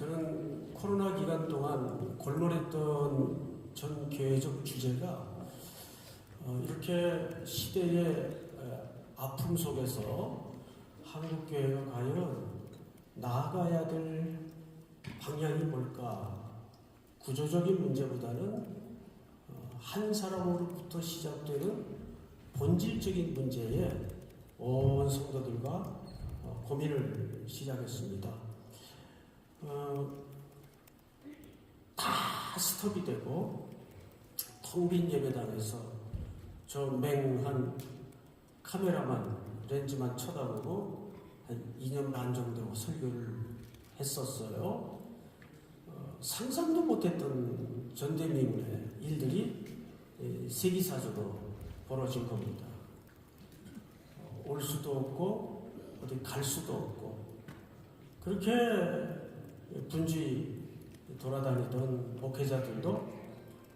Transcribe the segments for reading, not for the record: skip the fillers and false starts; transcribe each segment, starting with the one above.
저는 코로나 기간 동안 골몰했던 전 교회적 주제가 이렇게 시대의 아픔 속에서 한국교회가 과연 나아가야 될 방향이 뭘까? 구조적인 문제보다는 한 사람으로부터 시작되는 본질적인 문제에 온 성도들과 고민을 시작했습니다. 다 스톱이 되고 텅 빈 예배당에서 저 맹한 카메라만 렌즈만 쳐다보고 한 2년 반 정도 설교를 했었어요. 상상도 못했던 전대미문의 일들이 세기사적으로 벌어진 겁니다. 올 수도 없고 어디 갈 수도 없고 그렇게 분주히 돌아다니던 목회자들도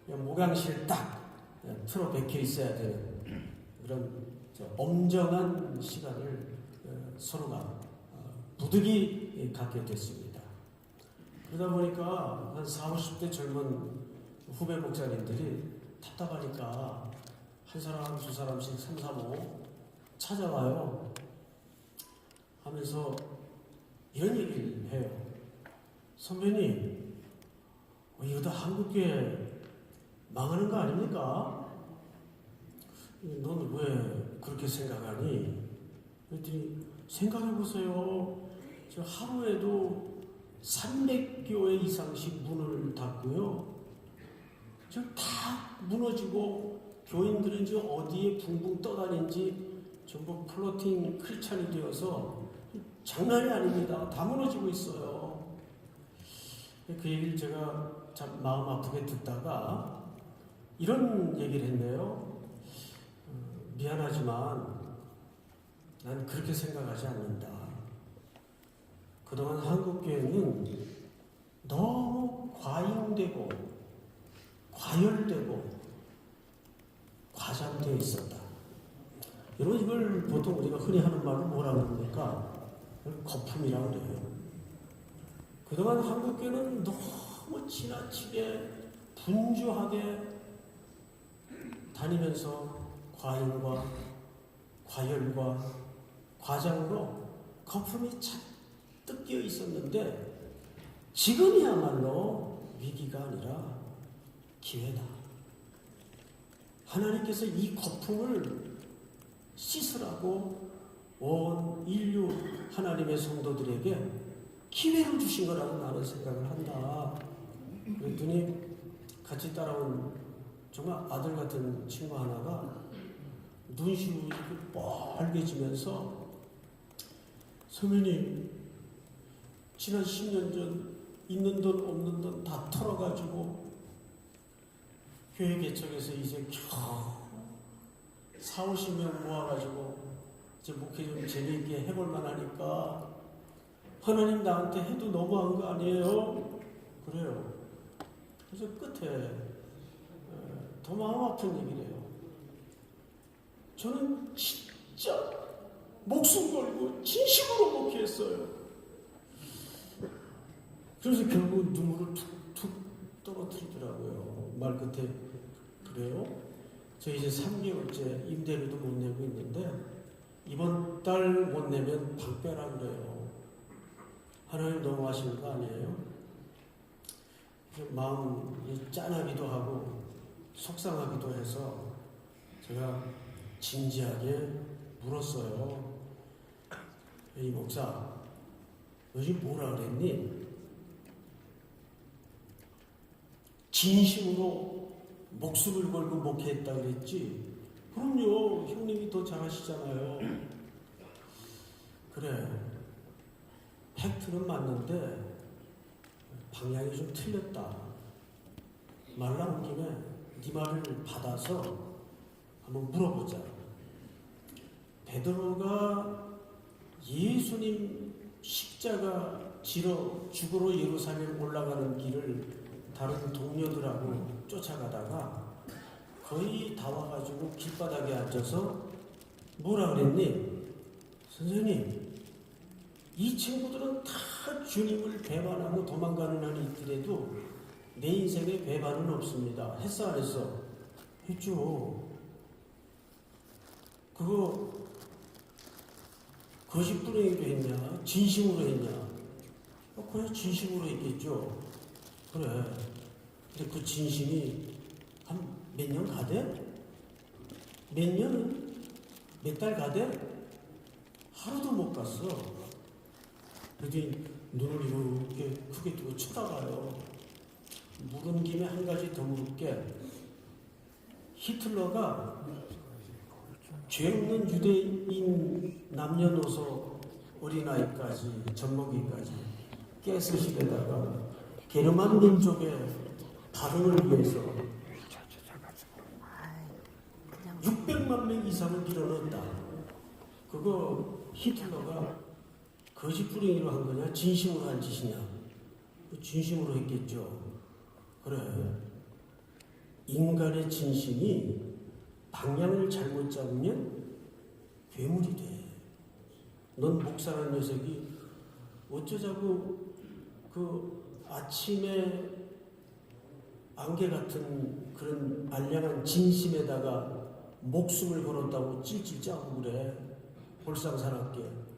목양실 딱 틀어 박혀 있어야 되는 그런 엄정한 시간을 서로가 부득이 갖게 됐습니다. 그러다 보니까 한 40, 50대 젊은 후배 목사님들이 답답하니까 한 사람, 두 사람씩 3, 4, 5 찾아와요. 하면서 이런 얘기를 해요. 선배님, 이러다 한국교회 망하는 거 아닙니까? 너는 왜 그렇게 생각하니? 그랬더니 생각해보세요. 저 하루에도 300교회 이상씩 문을 닫고요. 저 다 무너지고 교인들은 지금 어디에 붕붕 떠다닌지 전부 플로팅 크리스찬이 되어서 장난이 아닙니다. 다 무너지고 있어요. 그 얘기를 제가 참 마음 아프게 듣다가 이런 얘기를 했네요. 미안하지만 난 그렇게 생각하지 않는다. 그동안 한국교회는 너무 과잉되고 과열되고 과장되어 있었다. 여러분 이걸 보통 우리가 흔히 하는 말로 뭐라고 합니까? 거품이라고 그래요. 그동안 한국교회는 너무 지나치게 분주하게 다니면서 과잉과 과열과 과장으로 거품이 잔뜩 끼어 있었는데 지금이야말로 위기가 아니라 기회다. 하나님께서 이 거품을 씻으라고 온 인류 하나님의 성도들에게 기회를 주신 거라고 나는 생각을 한다. 그랬더니 같이 따라온 정말 아들 같은 친구 하나가 눈시울이 빨개지면서 선배님 지난 10년 전 있는 돈 없는 돈 다 털어가지고 교회 개척에서 이제 겨우 4, 50명 모아가지고 이제 목회 좀 재미있게 해볼만 하니까 하나님 나한테 해도 너무한 거 아니에요? 그래요. 그래서 끝에 더 마음 아픈 얘기를 해요. 저는 진짜 목숨 걸고 진심으로 목회했어요. 그래서 결국 눈물을 툭툭 떨어뜨리더라고요. 말 끝에 그래요? 저 이제 3개월째 임대료도 못 내고 있는데 이번 달 못 내면 방 빼라 그래요. 하나님 너무 하시는 거 아니에요? 마음이 짠하기도 하고 속상하기도 해서 제가 진지하게 물었어요. 이 목사, 너 지금 뭐라 그랬니? 진심으로 목숨을 걸고 목회했다 그랬지? 그럼요. 형님이 더 잘하시잖아요. 그래. 팩트는 맞는데 방향이 좀 틀렸다. 말 나온 김에 네 말을 받아서 한번 물어보자. 베드로가 예수님 십자가 지러 죽으러 예루살렘 올라가는 길을 다른 동료들하고 쫓아가다가 거의 다 와가지고 길바닥에 앉아서 뭐라 그랬니? 선생님, 이 친구들은 다 주님을 배반하고 도망가는 한이 있더라도 내 인생에 배반은 없습니다. 했어 안 했어? 했죠. 그거 거짓부렁이로 했냐? 진심으로 했냐? 그래 진심으로 했겠죠. 그래. 근데 그 진심이 한 몇 년 가대? 몇 년? 몇 달 가대? 하루도 못 갔어. 그랬더니 눈을 이렇게 크게 뜨고 쳐다봐요. 물은 김에 한 가지 더 물을게. 히틀러가 죄 없는 유대인 남녀노소 어린아이까지 젖먹이까지 가스실에다가 게르만 민족의 발흥을 위해서 600만 명 이상을 밀어넣었다. 그거 히틀러가 거짓부렁이로 한 거냐? 진심으로 한 짓이냐? 진심으로 했겠죠. 그래. 인간의 진심이 방향을 잘못 잡으면 괴물이 돼. 넌 목사라는 녀석이 어쩌자고 그 아침에 안개 같은 그런 알량한 진심에다가 목숨을 걸었다고 찔찔 짜고 그래. 볼상사납게.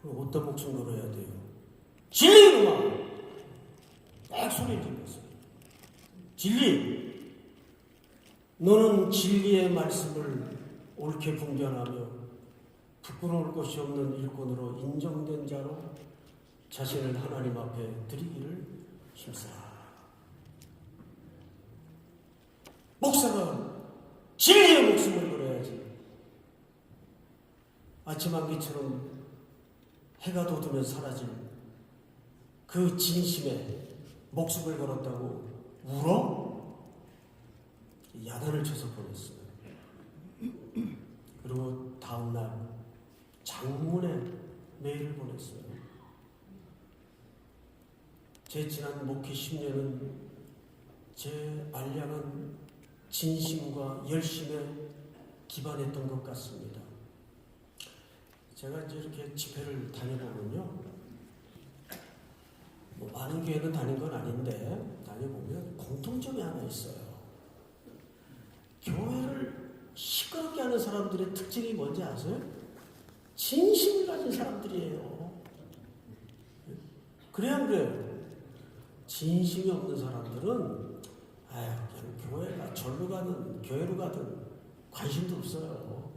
그럼 어떤 목숨 걸어야 돼요? 진리로만! 딱 소리를 질렀어요. 진리! 너는 진리의 말씀을 옳게 분별하며 부끄러울 것이 없는 일꾼으로 인정된 자로 자신을 하나님 앞에 드리기를 힘쓰라. 목사가 진리의 목숨을 걸어야지. 아침 안개처럼 해가 돋으면 사라질 그 진심에 목숨을 걸었다고 울어? 야단을 쳐서 보냈어요. 그리고 다음날 장문의 메일을 보냈어요. 제 지난 목회 10년은 제 알량한 진심과 열심에 기반했던 것 같습니다. 제가 이제 이렇게 집회를 다녀보면요, 뭐 많은 교회는 다닌 건 아닌데 다녀보면 공통점이 하나 있어요. 교회를 시끄럽게 하는 사람들의 특징이 뭔지 아세요? 진심을 가진 사람들이에요. 그래야 안 그래요? 진심이 없는 사람들은 그냥 교회가 절로 가든 교회로 가든 관심도 없어요.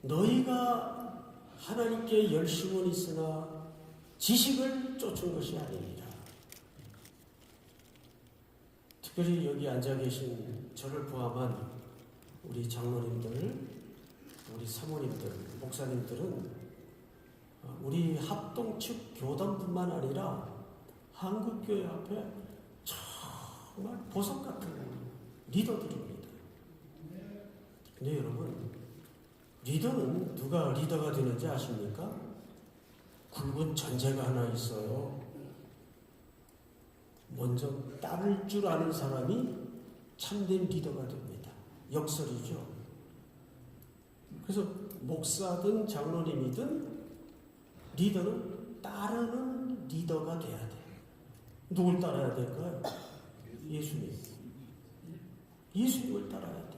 너희가 하나님께 열심은 있으나 지식을 쫓은 것이 아닙니다. 특별히 여기 앉아 계신 저를 포함한 우리 장로님들, 우리 사모님들, 목사님들은 우리 합동 측 교단뿐만 아니라 한국교회 앞에 정말 보석 같은 리더들입니다. 근데 여러분, 리더는 누가 리더가 되는지 아십니까? 굵은 전제가 하나 있어요. 먼저 따를 줄 아는 사람이 참된 리더가 됩니다. 역설이죠. 그래서 목사든 장로님이든 리더는 따르는 리더가 돼야 돼. 누굴 따라야 될까요? 예수님. 예수님을 따라야 돼.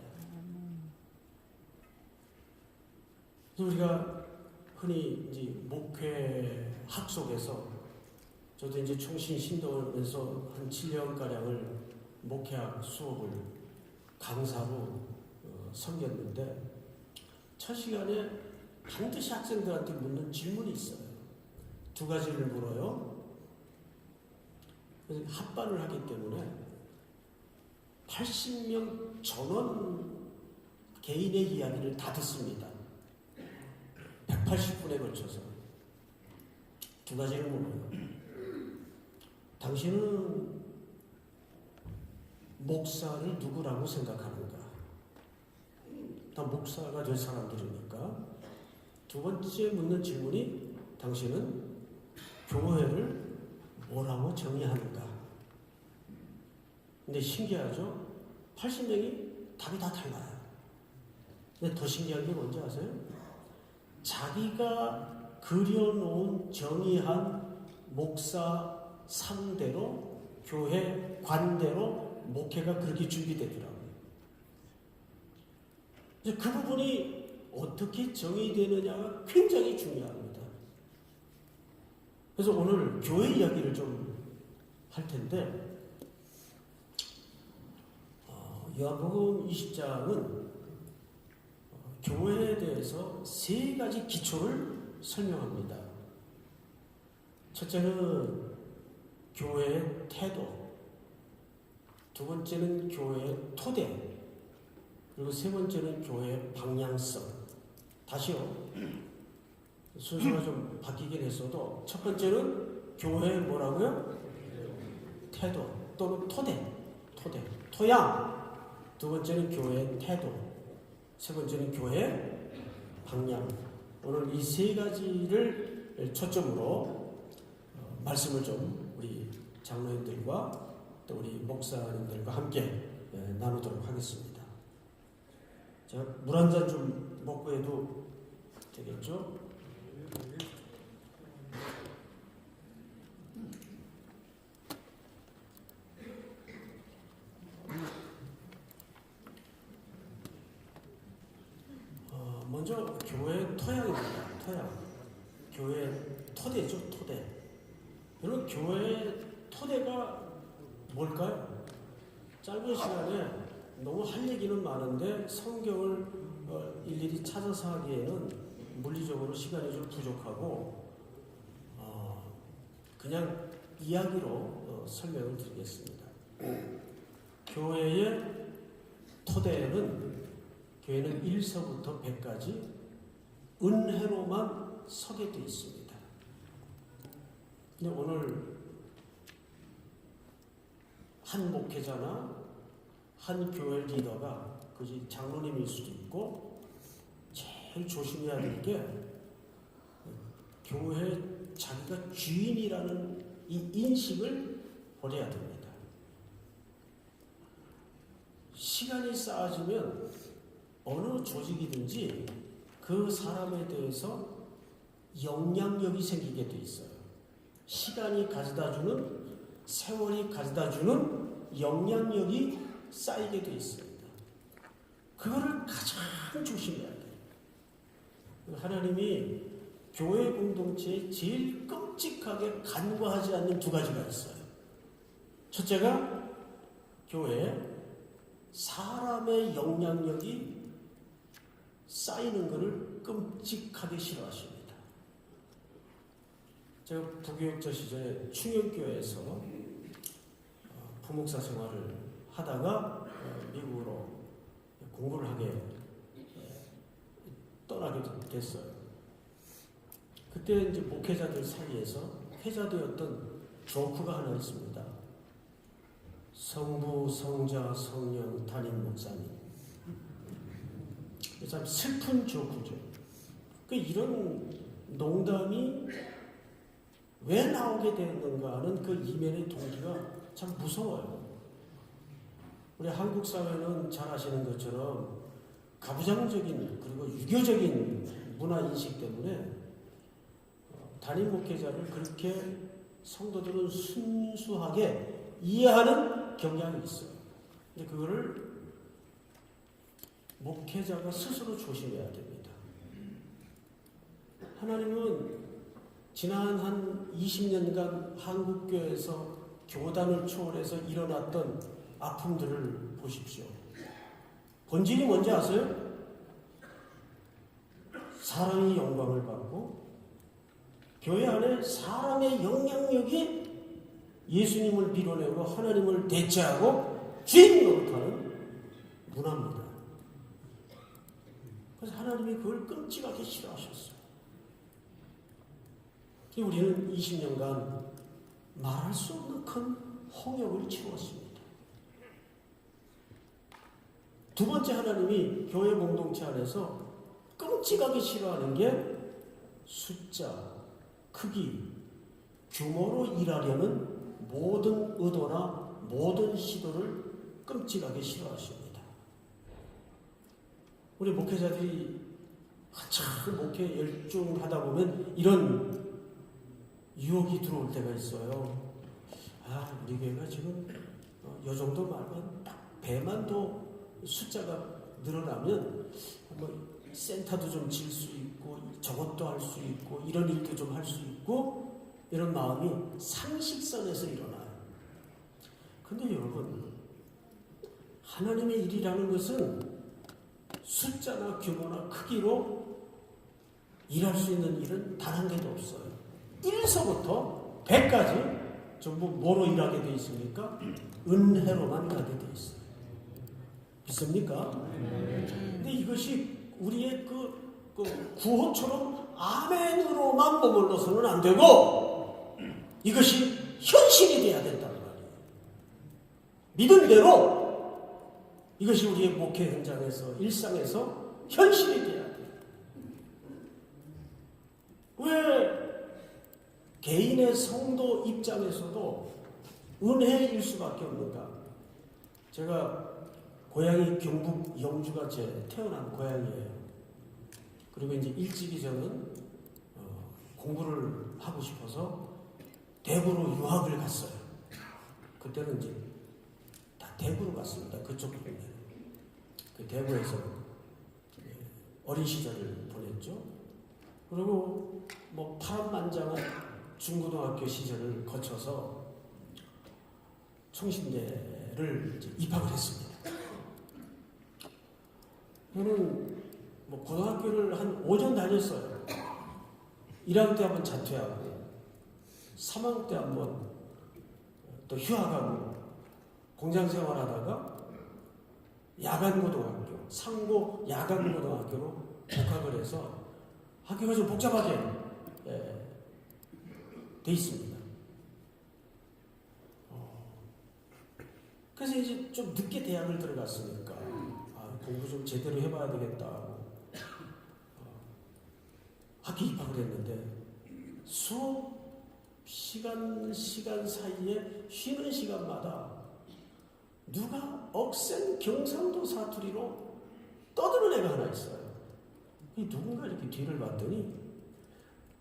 그래서 우리가 흔히 이제 목회학 속에서 저도 이제 총신 신도하면서 한 7년가량을 목회학 수업을 강사로 섬겼는데 첫 시간에 반드시 학생들한테 묻는 질문이 있어요. 두 가지를 물어요. 그래서 합반을 하기 때문에 80명 전원 개인의 이야기를 다 듣습니다. 180분에 걸쳐서 두 가지를 물어요. 당신은 목사를 누구라고 생각하는가? 다 목사가 될 사람들이니까. 두 번째 묻는 질문이 당신은 교회를 뭐라고 정의하는가? 근데 신기하죠? 80명이 답이 다 달라요. 근데 더 신기한 게 뭔지 아세요? 자기가 그려놓은 정의한 목사 상대로 교회 관대로 목회가 그렇게 준비되더라고요. 그래서 그 부분이 어떻게 정의되느냐가 굉장히 중요합니다. 그래서 오늘 교회 이야기를 좀 할 텐데, 요한복음 20장은 교회에 대해서 세 가지 기초를 설명합니다. 첫째는 교회의 태도, 두 번째는 교회의 토대, 그리고 세 번째는 교회의 방향성. 다시요. 순서가 좀 바뀌긴 했어도 첫 번째는 교회의 뭐라고요? 태도 또는 토양. 두 번째는 교회의 태도, 세 번째는 교회의 방향. 오늘 이 세 가지를 초점으로 말씀을 좀 우리 장로님들과 또 우리 목사님들과 함께 나누도록 하겠습니다. 제가 물 한 잔 좀 먹고 해도 되겠죠? 먼저 교회의 토양입니다. 토양. 교회의 토대죠. 토대. 여러분, 교회의 토대가 뭘까요? 짧은 시간에 너무 할 얘기는 많은데 성경을 일일이 찾아서 하기에는 물리적으로 시간이 좀 부족하고 그냥 이야기로 설명을 드리겠습니다. 교회의 토대는 교회는 1서부터 100까지 은혜로만 서게 되어 있습니다. 근데 오늘 한 목회자나 한 교회 리더가 그것이 장로님일 수도 있고 제일 조심해야 될 게 교회 자기가 주인이라는 이 인식을 버려야 됩니다. 시간이 쌓아지면 어느 조직이든지 그 사람에 대해서 영향력이 생기게 돼 있어요. 시간이 가져다주는, 세월이 가져다주는 영향력이 쌓이게 돼 있습니다. 그거를 가장 조심해야 돼요. 하나님이 교회 공동체에 제일 끔찍하게 간과하지 않는 두 가지가 있어요. 첫째가 교회에 사람의 영향력이 쌓이는 것을 끔찍하게 싫어하십니다. 제가 부교육자 시절에 충영교회에서 부목사 생활을 하다가 미국으로 공부를 하게 떠나게 됐어요. 그때 이제 목회자들 사이에서 회자되었던 조크가 하나 있습니다. 성부, 성자, 성령, 담임 목사님. 참 슬픈 조크죠. 이런 농담이 왜 나오게 되었는가 하는 그 이면의 동기가 참 무서워요. 우리 한국 사회는 잘 아시는 것처럼 가부장적인 그리고 유교적인 문화 인식 때문에 담임 목회자를 그렇게 성도들은 순수하게 이해하는 경향이 있어요. 근데 그거를 목회자가 스스로 조심해야 됩니다. 하나님은 지난 한 20년간 한국교회에서 교단을 초월해서 일어났던 아픔들을 보십시오. 본질이 뭔지 아세요? 사람이 영광을 받고 교회 안에 사람의 영향력이 예수님을 밀어내고 하나님을 대체하고 주인 노릇하는 문화입니다. 그래서 하나님이 그걸 끔찍하게 싫어하셨어요. 우리는 20년간 말할 수 없는 큰 홍역을 치루었습니다. 두 번째, 하나님이 교회 공동체 안에서 끔찍하게 싫어하는 게 숫자, 크기, 규모로 일하려는 모든 의도나 모든 시도를 끔찍하게 싫어하십니다. 우리 목회자들이 한참 목회에 열중하다 보면 이런 유혹이 들어올 때가 있어요. 우리 교회가 지금 요 정도 말만 딱 배만 더 숫자가 늘어나면 뭐 센터도 좀 질 수 있고 저것도 할 수 있고 이런 일도 좀 할 수 있고 이런 마음이 상식선에서 일어나요. 근데 여러분, 하나님의 일이라는 것은 숫자나 규모나 크기로 일할 수 있는 일은 단 한 개도 없어요. 1서부터 100까지 전부 뭐로 일하게 돼 있습니까? 은혜로만 가게 돼 있어요. 믿습니까? 근데 이것이 우리의 그 구호처럼 아멘으로만 머물러서는 안 되고 이것이 현실이 돼야 된다는 말이에요. 믿은 대로 이것이 우리의 목회 현장에서 일상에서 현실이 돼야 돼요. 왜 개인의 성도 입장에서도 은혜일 수밖에 없는가? 제가 고향이 경북 영주가 제 태어난 고향이에요. 그리고 이제 일찍이 저는 공부를 하고 싶어서 대구로 유학을 갔어요. 그때는 이제 다 대구로 갔습니다. 그쪽 동네. 그 대구에서 어린 시절을 보냈죠. 그리고 뭐 파란만장한 중고등학교 시절을 거쳐서 총신대를 이제 입학을 했습니다. 저는 뭐 고등학교를 한 5년 다녔어요. 1학년 때 한번 자퇴하고 3학년 때 한번 또 휴학하고 공장생활하다가 야간고등학교, 상고 야간고등학교로 복학을 해서 학교가 좀 복잡하게 돼 있습니다. 그래서 이제 좀 늦게 대학을 들어갔으니까 공부 좀 제대로 해봐야 되겠다. 학교 입학을 했는데 수업 시간 사이에 쉬는 시간마다 누가 억센 경상도 사투리로 떠드는 애가 하나 있어요. 누군가 이렇게 뒤를 봤더니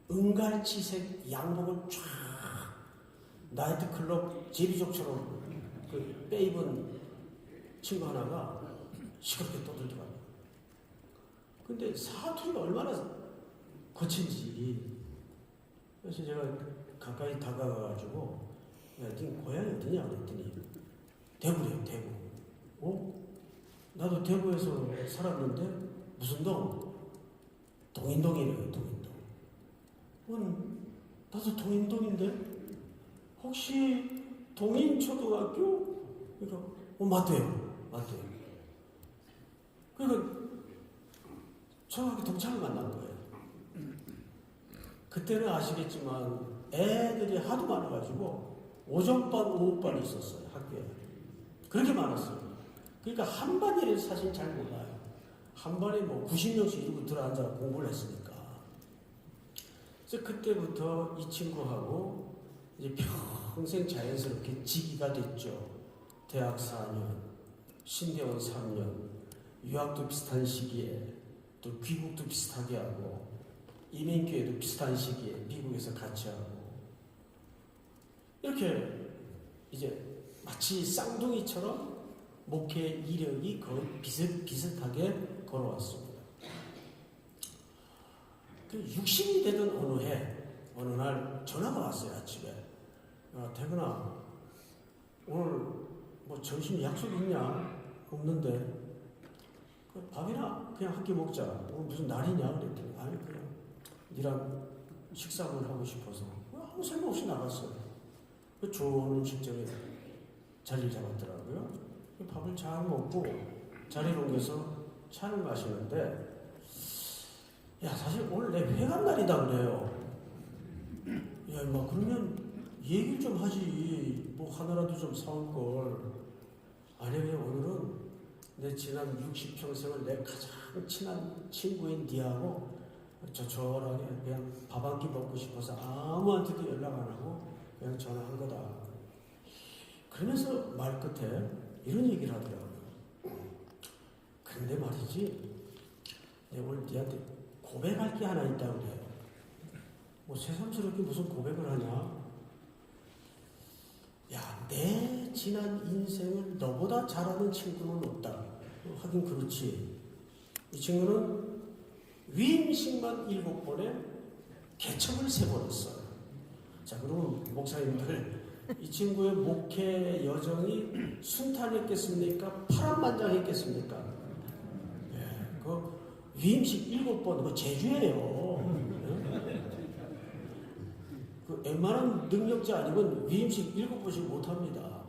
은갈치색 양복을 쫙 나이트클럽 제비족처럼 그 빼입은 친구 하나가 시끄럽게 떠들더라고요. 근데 사투리가 얼마나 거친지. 그래서 제가 가까이 다가가가지고 야, 네 고향이 어디냐 그랬더니 대구래요. 대구. 나도 대구에서 살았는데 무슨 동? 동인동이래요. 동인동. 나도 동인동인데 혹시 동인초등학교? 그러니까 맞대요. 그러니까 초등학교 동창을 만난 거예요. 그때는 아시겠지만 애들이 하도 많아가지고 오전반, 오후반이 있었어요. 학교에. 그렇게 많았어요. 그러니까 한 반이 사실 잘 몰라요. 한 반에 뭐 90명씩 이러고 들어앉아 공부를 했으니까. 그래서 그때부터 이 친구하고 이제 평생 자연스럽게 지기가 됐죠. 대학 4년, 신대원 3년, 유학도 비슷한 시기에 또 귀국도 비슷하게 하고 이민교회도 비슷한 시기에 미국에서 같이 하고 이렇게 이제 마치 쌍둥이처럼 목회 이력이 거의 비슷하게 걸어왔습니다. 그 60이 되던 어느 날 전화가 왔어요. 아침에. 태근아, 오늘 뭐 점심 약속 있냐? 없는데 밥이나 그냥 한 끼 먹자. 오늘 무슨 날이냐? 그랬더니 아니 그냥 니랑 식사를 하고 싶어서 아무 생각 없이 나갔어요. 좋은 음식점에 자리를 잡았더라고요. 밥을 잘 먹고 자리를 옮겨서 차를 마시는데 사실 오늘 내 회관 날이다 그래요. 그러면 얘기를 좀 하지. 뭐 하나라도 좀 사올 걸. 아니 그냥 오늘은 내 지난 60평생을 내 가장 친한 친구인 니하고 저절하게 그냥 밥 한 끼 먹고 싶어서 아무한테도 연락 안 하고 그냥 전화한 거다. 그러면서 말 끝에 이런 얘기를 하더라고요. 근데 말이지 내가 오늘 니한테 고백할 게 하나 있다고 그래요. 뭐 새삼스럽게 무슨 고백을 하냐? 야, 내 지난 인생을 너보다 잘하는 친구는 없다. 하긴 그렇지. 이 친구는 위임식만 7번에 개척을 3번 했어요. 자, 그럼 목사님들, 이 친구의 목회 여정이 순탄했겠습니까? 파란만장했겠습니까? 예, 그 위임식 7번, 그 제주예요. 그 웬만한 능력자 아니면 위임식 7번씩 못합니다.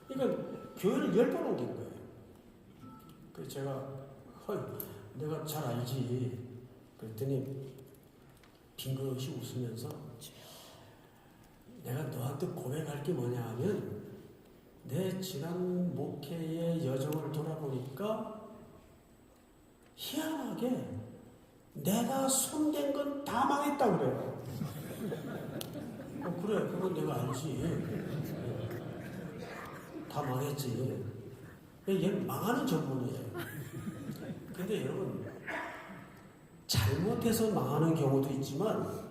그러니까 교회를 10번 옮긴 거예요. 그래서 제가 내가 잘 알지. 그랬더니 빙긋이 웃으면서 내가 너한테 고백할 게 뭐냐 하면 내 지난 목회의 여정을 돌아보니까 희한하게 내가 손댄 건 다 망했다 그래요. 그래, 그건 내가 알지. 다 망했지. 얘는 망하는 전문이에요. 근데 여러분, 잘못해서 망하는 경우도 있지만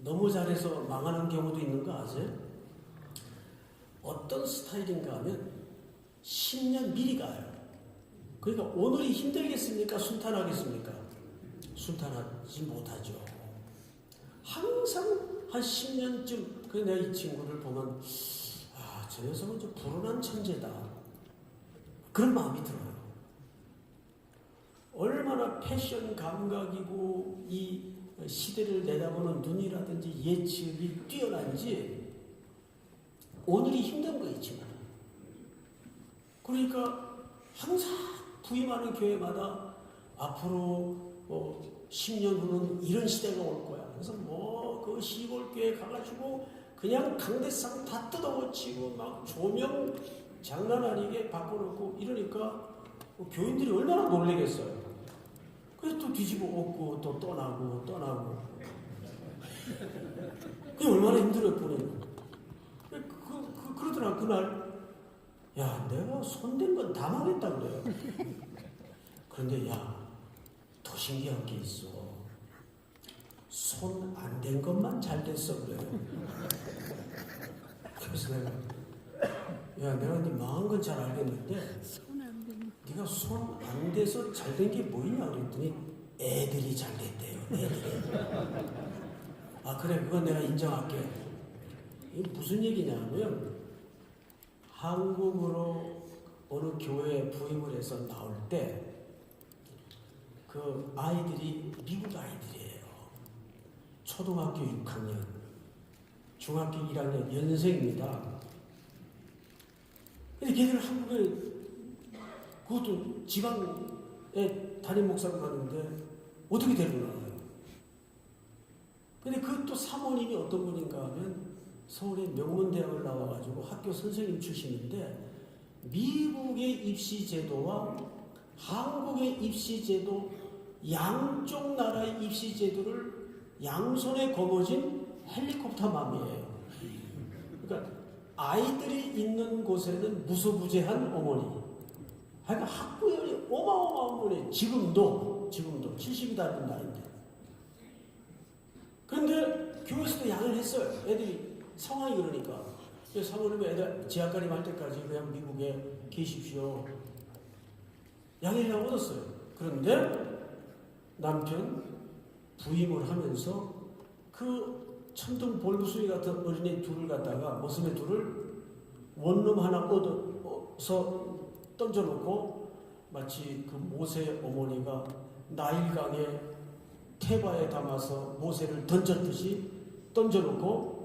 너무 잘해서 망하는 경우도 있는 거 아세요? 어떤 스타일인가 하면 10년 미리 가요. 그러니까 오늘이 힘들겠습니까? 순탄하겠습니까? 순탄하지 못하죠. 항상 한 10년쯤, 그래서 내가 이 친구를 보면 저 녀석은 좀 불운한 천재다. 그런 마음이 들어요. 얼마나 패션 감각이고 이 시대를 내다보는 눈이라든지 예측이 뛰어난지 오늘이 힘든 거예요, 이 친구는. 그러니까 항상 부임하는 교회마다 앞으로 10년 후는 이런 시대가 올 거야. 그래서 그 시골교회 가가지고 그냥 강대상 다 뜯어고치고 막 조명 장난 아니게 바꿔놓고 이러니까 교인들이 얼마나 놀라겠어요. 그래서 또 뒤집어 엎고 또 떠나고 그게 얼마나 힘들어요, 보내는. 그러더라, 그날. 야, 내가 손댄 건 다 망했다 그래요. 그런데 더 신기한 게 있어. 손 안 댄 것만 잘 됐어 그래요. 그래서 내가 네 망한 건 잘 알겠는데 네가 손 안 돼서 잘 된 게 뭐냐 그랬더니 애들이 잘 됐대요. 애들이. 그래, 그건 내가 인정할게. 이게 무슨 얘기냐면 한국으로 어느 교회에 부임을 해서 나올 때 그 아이들이 미국 아이들이에요. 초등학교 6학년, 중학교 1학년 연생입니다. 근데 걔들 한국에 그것도 지방에 담임 목사로 가는데 어떻게 데려나가요? 근데 그것도 사모님이 어떤 분인가 하면 서울의 명문대학을 나와가지고 학교 선생님 출신인데 미국의 입시 제도와 한국의 입시 제도 양쪽 나라의 입시 제도를 양손에 거머쥔 헬리콥터맘이에요. 그러니까 아이들이 있는 곳에는 무소부재한 어머니. 그러니까 학구열이 어마어마한 분이 지금도 70이 다 된 나이인데. 그런데 교회에서도 양을 했어요. 애들이 상황이 그러니까. 그래서 사모님이 애들 재학가림 할 때까지 그냥 미국에 계십시오. 양해를 얻었어요. 그런데 남편 부임을 하면서 그 천둥 볼수이 같은 어린애 둘을 갖다가 모습의 둘을 원룸 하나 얻어서 던져놓고 마치 그 모세 어머니가 나일강에 태바에 담아서 모세를 던졌듯이 던져놓고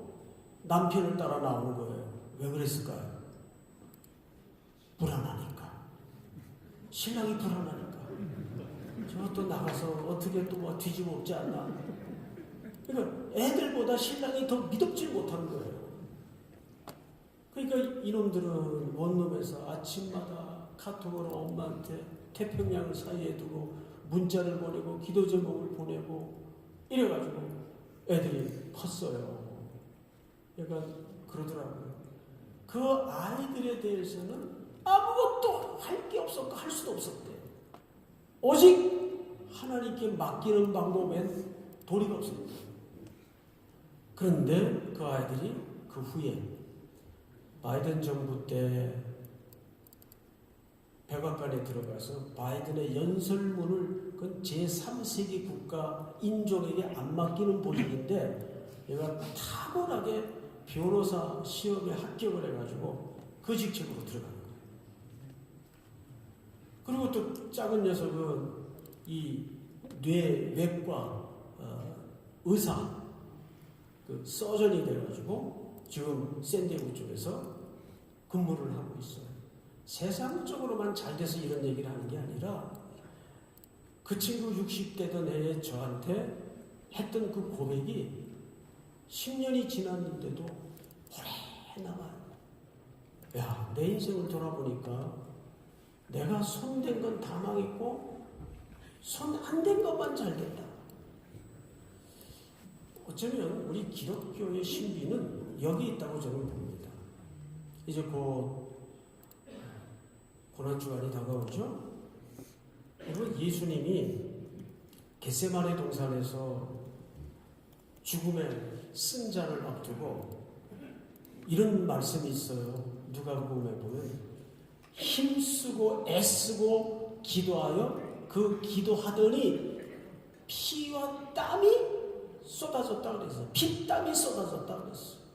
남편을 따라 나오는 거예요. 왜 그랬을까요? 불안하니까. 신랑이 불안하니까. 저또 나가서 어떻게 또 뭐 뒤집어 엎지 않나. 그러니까 애들보다 신랑이 더 믿음질 못한 거예요. 그러니까 이놈들은 원룸에서 아침마다 카톡으로 엄마한테 태평양 사이에 두고 문자를 보내고 기도 제목을 보내고 이래가지고 애들이 컸어요. 그러니까 그러더라고요. 그 아이들에 대해서는 아무것도 할 게 없었고 할 수도 없었대. 오직 하나님께 맡기는 방법엔 도리가 없습니다. 그런데 그 아이들이 그 후에 바이든 정부 때 백악관에 들어가서 바이든의 연설문을 그 제3세계 국가 인종에게 안 맡기는 보직인데 얘가 탁월하게 변호사 시험에 합격을 해가지고 그 직책으로 들어가는 거예요. 그리고 또 작은 녀석은 이 뇌외과 의사 그 서전이 돼가지고 지금 샌디에고 쪽에서 근무를 하고 있어요. 세상적으로만 잘 돼서 이런 얘기를 하는 게 아니라 그 친구 60대던 해에 저한테 했던 그 고백이 10년이 지났는데도 오래 남아요. 야, 내 인생을 돌아보니까 내가 손댄 건 다 망했고 손 안 댄 것만 잘 됐다. 어쩌면 우리 기독교의 신비는 여기 있다고 저는 봅니다. 이제 곧 고난주간이 다가오죠. 여러분, 예수님이 겟세마네 동산에서 죽음의 승자를 앞두고 이런 말씀이 있어요. 누가복음에 보면 힘쓰고 애쓰고 기도하여 그 기도하더니 피와 땀이 쏟아졌다 그랬어요. 피땀이 쏟아졌다 그랬어요.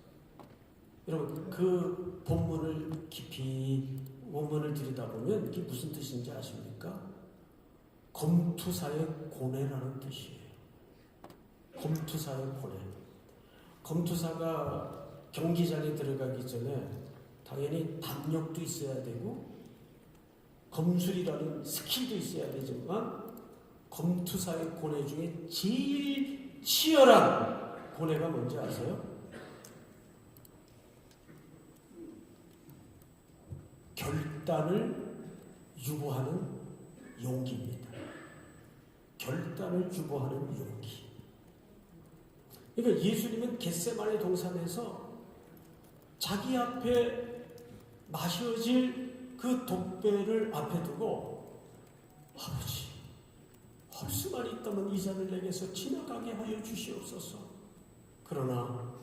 여러분, 그 본문을 깊이 원문을 들여다보면 이게 무슨 뜻인지 아십니까? 검투사의 고뇌라는 뜻이에요. 검투사의 고뇌. 검투사가 경기장에 들어가기 전에 당연히 담력도 있어야 되고 검술이라는 스킬도 있어야 되지만 검투사의 고뇌 중에 제일 치열한 고뇌가 뭔지 아세요? 결단을 유보하는 용기입니다. 결단을 유보하는 용기. 그러니까 예수님은 겟세마네 동산에서 자기 앞에 마셔질 그 독배를 앞에 두고 아버지, 할 수만 있다면 이 잔을 내게서 지나가게 하여 주시옵소서. 그러나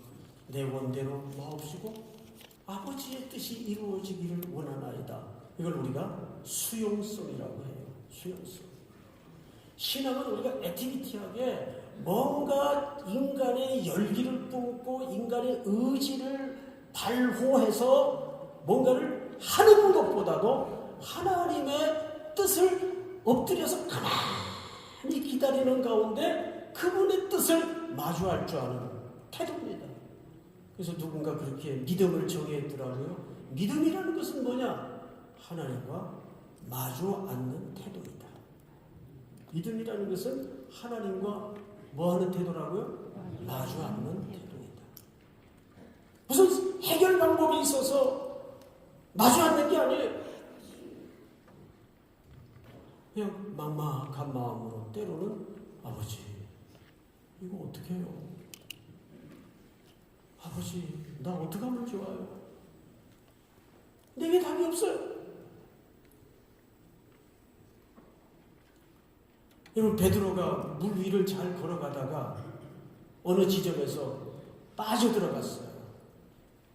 내 원대로 마옵시고 아버지의 뜻이 이루어지기를 원하나이다. 이걸 우리가 수용성이라고 해요. 수용성. 신앙은 우리가 액티비티하게 뭔가 인간의 열기를 뿜고 인간의 의지를 발호해서 뭔가를 하는 것보다도 하나님의 뜻을 엎드려서 가만히 기다리는 가운데 그분의 뜻을 마주할 줄 아는 태도입니다. 그래서 누군가 그렇게 믿음을 정의했더라고요. 믿음이라는 것은 뭐냐? 하나님과 마주 앉는 태도이다. 믿음이라는 것은 하나님과 뭐 하는 태도라고요? 마주 앉는 태도이다. 무슨 해결 방법이 있어서 마주 앉는 게 아니에요. 그냥 막막한 마음으로 때로는 아버지, 이거 어떻게 해요? 아버지, 나 어떻게 하면 좋아요? 내게 답이 없어요. 여러분, 베드로가 물 위를 잘 걸어가다가 어느 지점에서 빠져들어갔어요.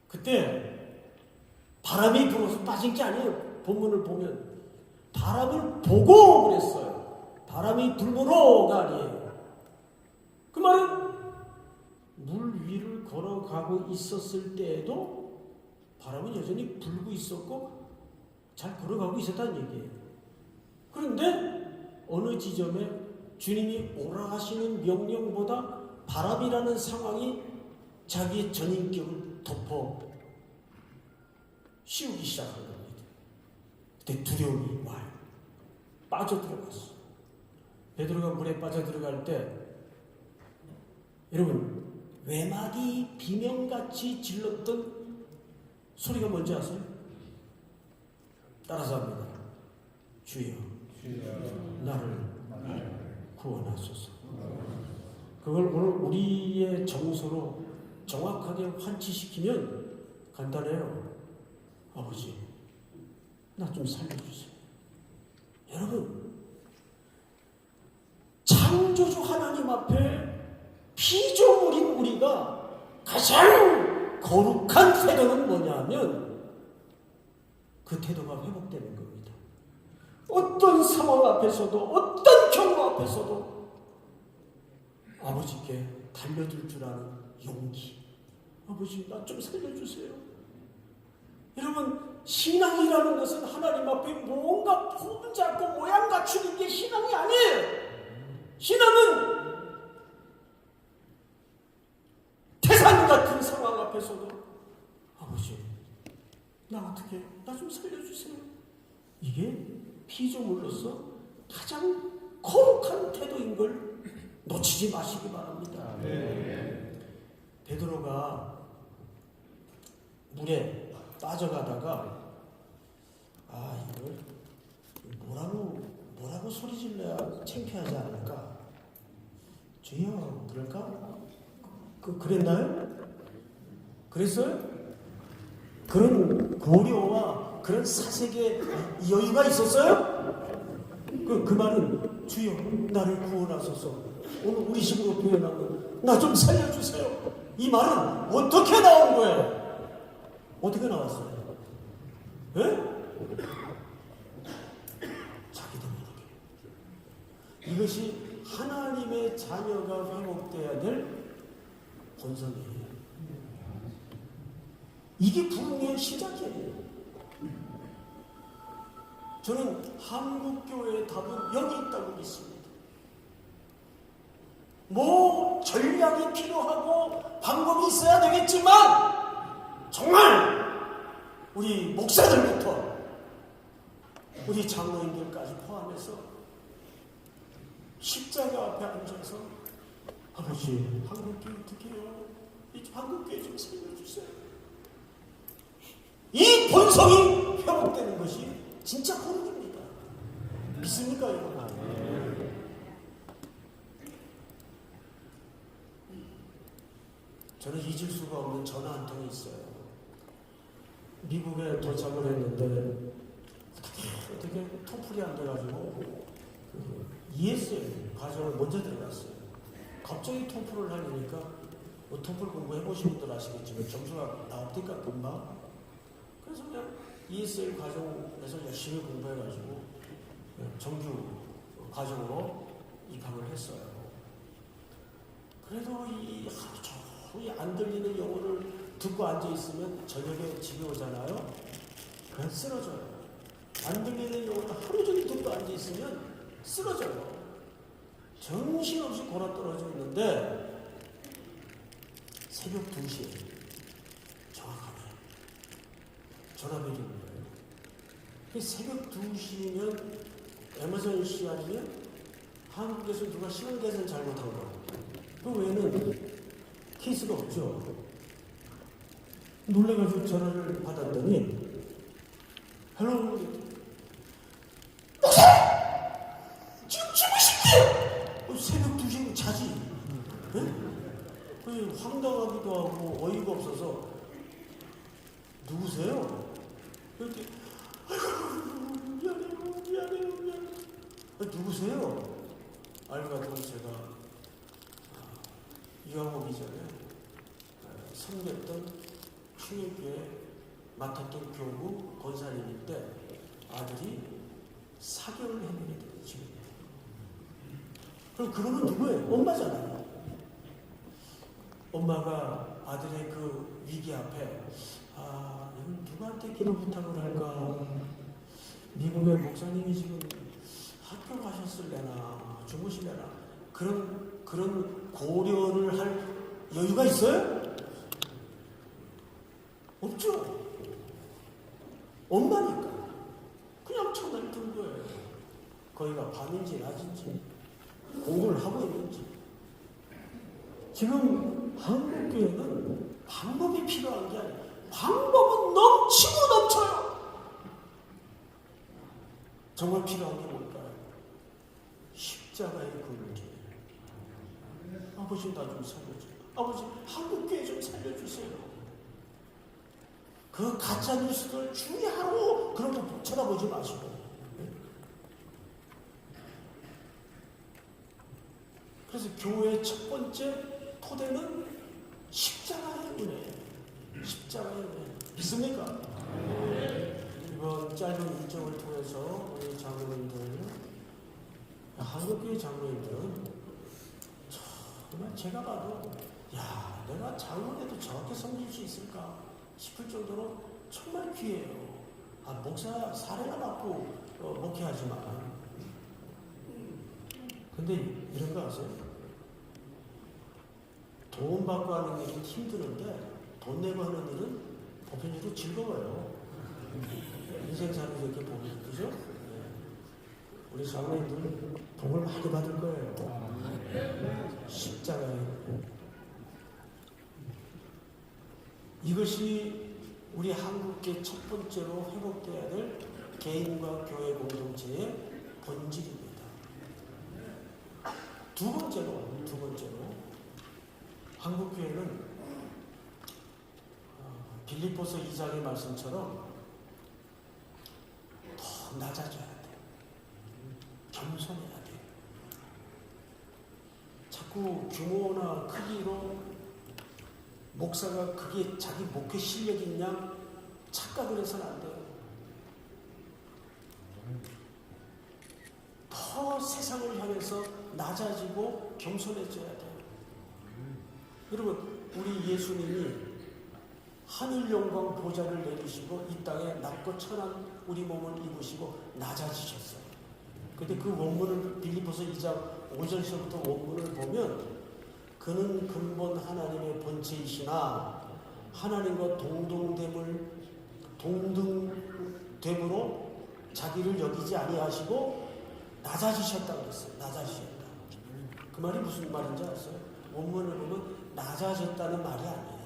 그때 바람이 불어서 빠진 게 아니에요. 본문을 보면 바람을 보고 그랬어요. 바람이 불므로가 아니에요. 그 말은 물 위를 걸어가고 있었을 때에도 바람은 여전히 불고 있었고 잘 걸어가고 있었다는 얘기예요. 그런데 어느 지점에 주님이 오라 하시는 명령보다 바람이라는 상황이 자기의 전인격을 덮어 씌우기 시작한 겁니다. 그때 두려움이 와요. 빠져들어갔어. 베드로가 물에 빠져들어갈 때 여러분, 외마디 비명같이 질렀던 소리가 뭔지 아세요? 따라서 합니다. 주여, 나를 구원하소서. 그걸 오늘 우리의 정서로 정확하게 환치시키면 간단해요. 아버지, 나 좀 살려주세요. 여러분, 창조주 하나님 앞에 피조물인 우리가 가장 거룩한 태도는 뭐냐면 그 태도가 회복되는 겁니다. 어떤 상황 앞에서도 어떤 경우 앞에서도 아버지께 달려들 줄 아는 용기. 아버지, 나 좀 살려주세요. 여러분, 신앙이라는 것은 하나님 앞에 뭔가 폼 잡고 모양 갖추는 게 신앙이 아니에요. 신앙은 태산 같은 상황 앞에서도 아버지, 나 좀 살려주세요. 이게 피조물로서 가장 거룩한 태도인 걸 놓치지 마시기 바랍니다. 베드로가 물에 빠져가다가 이걸 뭐라고 소리 질러야 창피하지 않을까? 주여, 그럴까? 그랬나요? 그랬어요? 그런 고려와 그런 사색의 여유가 있었어요? 그 말은 주여, 나를 구원하소서. 오늘 우리 식으로 표현하면 나 좀 살려주세요. 이 말은 어떻게 나온 거예요? 어떻게 나왔어요? 예? 자기도 모르게. 이것이 하나님의 자녀가 회복돼야 될 본성이에요. 이게 부흥의 시작이에요. 저는 한국교회의 답은 여기 있다고 믿습니다. 뭐 전략이 필요하고 방법이 있어야 되겠지만 정말 우리 목사들부터 우리 장로님들까지 포함해서 십자가 앞에 앉아서 아버지, 한국교회 어떻게 해요? 이 한국교회 좀 살려주세요. 이 본성이 회복되는 것이 진짜 거룩입니다. 믿습니까, 여러분? 저는 잊을 수가 없는 전화 한 통이 있어요. 미국에 도착을 했는데 어떻게 토플이 안 돼가지고 ESL 과정을 먼저 들어갔어요. 갑자기 토플을 하려니까 토플 공부해보신 분들 아시겠지만 점수가 나옵니까 금방? 그래서 그냥 ESL 과정에서 열심히 공부해가지고 정규 과정으로 입학을 했어요. 그래도 이 하루 종일 안 들리는 영어를 듣고 앉아있으면 저녁에 집에 오잖아요. 그냥 쓰러져요. 안 들리는 영어를 하루 종일 듣고 앉아있으면 쓰러져요. 정신없이 골아떨어져 있는데 새벽 2시에 정확하게 전화벨이 온 거예요. 새벽 2시면 에머전시 아니면 한국에서 누가 시간 계산 잘못한 거. 그 외에는 케이스가 없죠. 놀래가지고 전화를 받았더니 헬로, 지금 주무신대요. 새벽 2시면 자지. 네? 황당하기도 하고 어이가 없어서 누구세요? 그랬더니 미안해요. 누구세요? 알고 봤더니 제가 유학오기 전에 섬겼던 충일교회 맡았던 교구 권사님일 때 아들이 사교를 해내게 된 지금입니다. 그럼 그거는 누구예요? 엄마잖아요. 엄마가 아들의 그 위기 앞에 이건 누구한테 기도 부탁을 할까? 미국의 목사님이 지금 학교 가셨을래나 주무실래나 그런 고려를 할 여유가 있어요? 없죠. 엄마니까 그냥 전화를 든 거예요. 거기가 밤인지 낮인지 공부를 하고 있는지. 지금 한국교회는 방법이 필요한 게 아니에요. 방법은 넘치고 넘쳐요. 정말 필요한 게 뭘까요? 십자가의 굴기. 아버지, 나 좀 살려주세요. 아버지, 한국교회 좀 살려주세요. 그 가짜 뉴스들 주의하고 그런 거 쳐다보지 마시고. 그래서 교회의 첫 번째 토대는 십자가의 은혜. 십자가의 은혜. 믿습니까? 이번 짧은 일정을 통해서 우리 장로님들, 한국교회 장로님들은 정말 제가 봐도 야, 내가 장로에도 저렇게 섬길 수 있을까 싶을 정도로 정말 귀해요. 목사 사례나 받고 목회하지만 근데 이런 거 아세요? 돈 받고 하는 일은 힘드는데 돈 내고 하는 일은 보편적으로 즐거워요. 인생 사는 이렇게 보면, 그죠? 우리 장로님들은 복을 많이 받을 거예요. 십자가에. 이것이 우리 한국계 첫 번째로 회복되어야 될 개인과 교회 공동체의 본질입니다. 두 번째로 한국교회는 빌립보서 2장의 말씀처럼 더 낮아져야 돼. 겸손해야 돼. 자꾸 규모나 크기로 목사가 그게 자기 목회 실력인 양 착각을 해서는 안 돼요. 더 세상을 향해서 낮아지고 겸손해져야 돼요. 여러분, 우리 예수님이 하늘 영광 보좌를 내리시고 이 땅에 낮고 천한 우리 몸을 입으시고 낮아지셨어요. 근데 그 원문을 빌립보서 2장 5절서부터 원문을 보면 그는 근본 하나님의 본체이시나 하나님과 동등됨으로 자기를 여기지 아니하시고 낮아지셨다고 그랬어요. 낮아지셨다. 그 말이 무슨 말인지 아세요? 원문을 보면 낮아졌다는 말이 아니에요.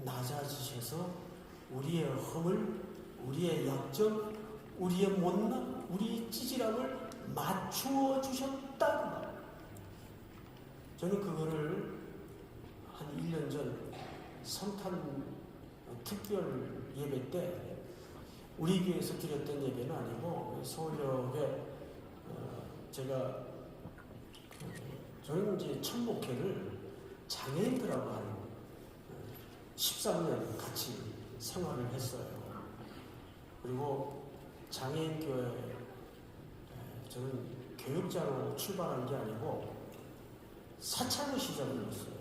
낮아지셔서 우리의 허물, 우리의 약점, 우리의 못남, 우리의 찌질함을 맞추어 주셨다. 저는 그거를 한 1년 전 성탄 특별 예배 때 우리 교회에서 드렸던 예배는 아니고 서울역에 제가 저는 이제 첫 목회를 장애인들하고 한 13년 같이 생활을 했어요. 그리고 장애인 교회 저는 교육자로 출발한 게 아니고 사창의 시작을 했어요.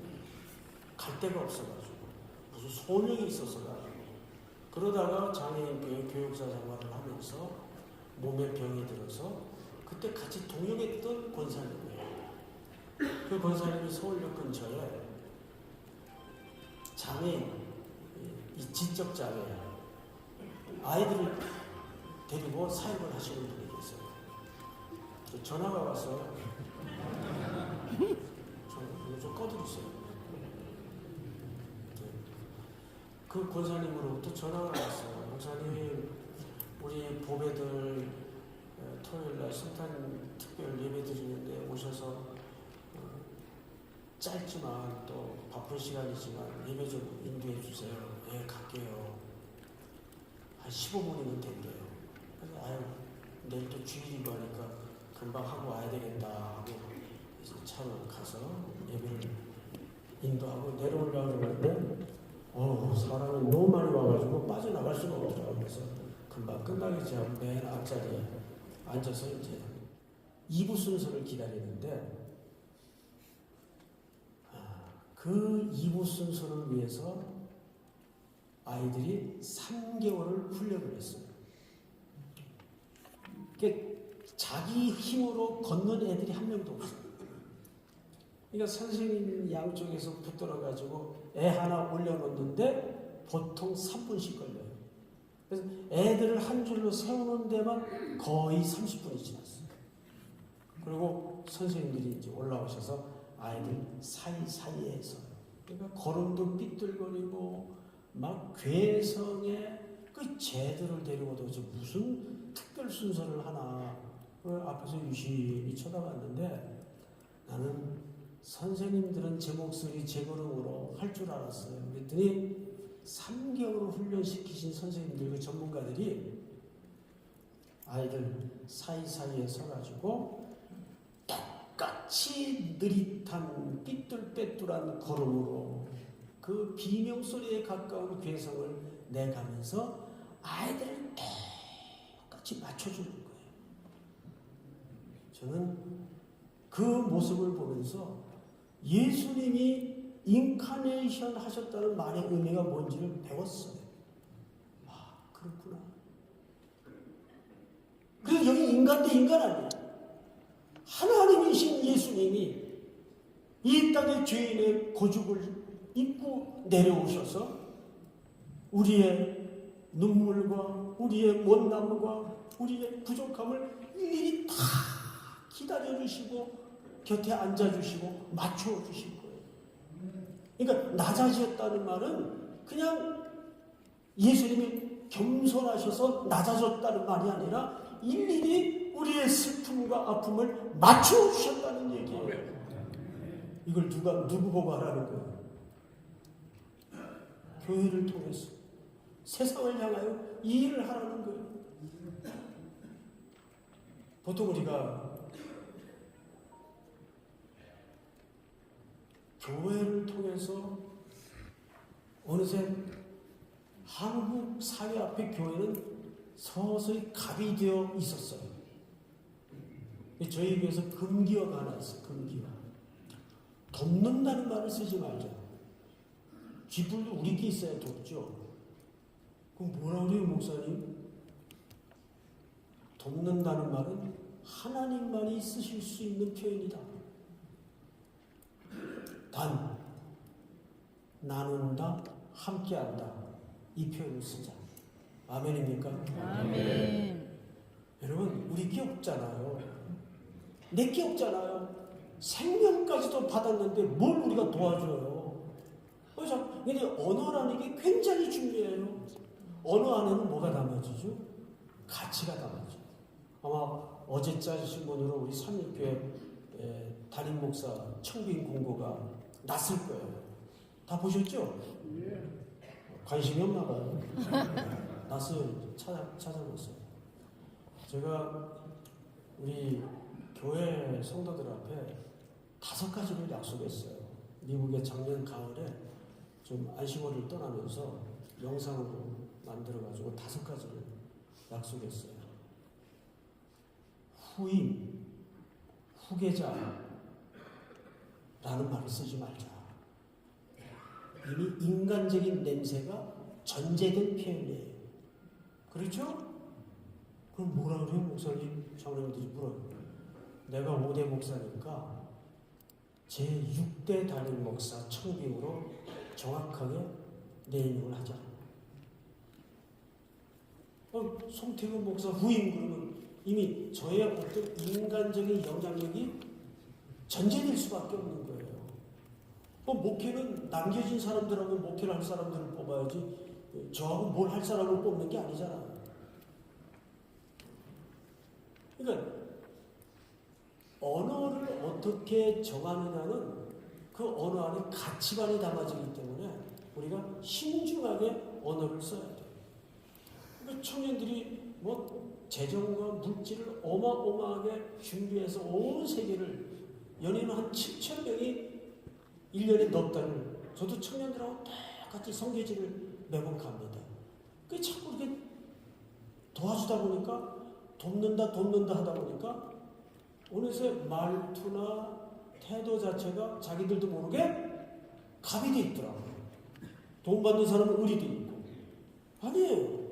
갈 데가 없어가지고 무슨 소명이 있어서가지고 그러다가 장애인 교회 교육사 생활을 하면서 몸에 병이 들어서 그때 같이 동역했던 권사님이에요. 그 권사님이 서울역 근처에 장애인, 이 지적 장애 아이들을 데리고 사역을 하시는 분이 계세요. 전화가 와서 좀 꺼드리세요. 그 권사님으로부터 전화가 왔어요. 권사님, 우리 보배들 토요일날 성탄 특별 예배 드리는데 오셔서 짧지만 또 바쁜 시간이지만 예배 좀 인도해 주세요. 예, 갈게요. 한 15분이면 된대요. 그래서 내일 또 주일이고 하니까 금방 하고 와야 되겠다 하고 이제 차로 가서 예배를 인도하고 내려오려고 그러는데 사람이 너무 많이 와가지고 빠져나갈 수가 없더라고요. 그래서 금방 끝나겠지 하고 맨 앞자리에 앉아서 이제 2부 순서를 기다리는데 그 2부 순서를 위해서 아이들이 3개월을 훈련을 했어요. 그러니까 자기 힘으로 걷는 애들이 한 명도 없어요. 그러니까 선생님 양쪽에서 붙들어가지고 애 하나 올려놓는데 보통 3분씩 걸려요. 그래서 애들을 한 줄로 세우는 데만 거의 30분이 지났어요. 그리고 선생님들이 이제 올라오셔서 아이들 사이사이에서 그러니까 걸음도 삐뚤거리고 막 괴성에 그 쟤들을 데리고도 무슨 특별 순서를 하나 그 앞에서 유심히 쳐다봤는데 나는 선생님들은 제 목소리 제 걸음으로 할 줄 알았어요. 그랬더니 3개월을 훈련시키신 선생님들, 그 전문가들이 아이들 사이사이에 서가지고 똑같이 느릿한 삐뚤빼뚤한 걸음으로 그 비명소리에 가까운 괴성을 내가면서 아이들을 똑같이 맞춰주는 거예요. 저는 그 모습을 보면서 예수님이 인카네이션 하셨다는 말의 의미가 뭔지를 배웠어요. 아, 그렇구나. 그래서 여기 인간 대 인간 아니에요. 하나님이신 예수님이 이 땅의 죄인의 고죽을 입고 내려오셔서 우리의 눈물과 우리의 못남과 우리의 부족함을 일일이 다 기다려주시고 곁에 앉아주시고 맞춰주실 거예요. 그러니까 낮아지었다는 말은 그냥 예수님이 겸손하셔서 낮아졌다는 말이 아니라 일일이 우리의 슬픔과 아픔을 맞춰주셨다는 얘기예요. 이걸 누구 보고 하라는 거예요? 교회를 통해서 세상을 향하여 이 일을 하라는 거예요. 보통 우리가 교회를 통해서 어느새 한국 사회 앞에 교회는 서서히 갑이 되어 있었어요. 저희 교회에서 금기어가 하나 있어요. 금기어. 돕는다는 말을 쓰지 말자. 쥐뿔도 우리끼리 있어야 돕죠. 그럼 뭐라 그래요, 목사님? 돕는다는 말은 하나님만이 쓰실 수 있는 표현이다. 단, 나눈다, 함께한다. 이 표현을 쓰자. 아멘입니까? 아멘. 여러분, 우리 게 없잖아요. 내 게 없잖아요. 생명까지도 받았는데 뭘 우리가 도와줘요? 근데 언어라는 게 굉장히 중요해요. 언어 안에는 뭐가 담아지죠? 가치가 담아지죠. 아마 어제 짤 신문으로 우리 삼일교회 담임 목사 청빙 공고가 났을 거예요. 다 보셨죠? 관심이 없나 봐요. 났어요. 찾아봤어요. 제가 우리 교회 성도들 앞에 5가지를 약속했어요. 미국에 작년 가을에 좀 안식월을 떠나면서 영상으로 만들어가지고 5가지를 약속했어요. 후임, 후계자라는 말을 쓰지 말자. 이미 인간적인 냄새가 전제된 표현이에요. 그렇죠? 그럼 뭐라 그래요, 목사님? 장로님들이 물어요. 내가 5대 목사니까 제6대 담임 목사 청빙으로 정확하게 네이밍을 하자. 송태근 목사 후임 그러면 이미 저의 어떤 인간적인 영향력이 전제될 수밖에 없는 거예요. 목회는 남겨진 사람들하고 목회를 할 사람들을 뽑아야지 저하고 뭘 할 사람을 뽑는 게 아니잖아요. 그러니까 언어를 어떻게 정하느냐는 그 언어 안에 가치관이 담아지기 때문에 우리가 신중하게 언어를 써야 돼요. 그러니까 청년들이 재정과 물질을 어마어마하게 준비해서 온 세계를 연예인 한 7,000명이 1년에 넉 달을 저도 청년들하고 똑같이 성교지를 매번 갑니다. 그게 자꾸 이렇게 도와주다 보니까 돕는다 하다 보니까 어느새 말투나 태도 자체가 자기들도 모르게 갑이 돼 있더라고요. 돈 받는 사람은 의리도 있고. 아니에요.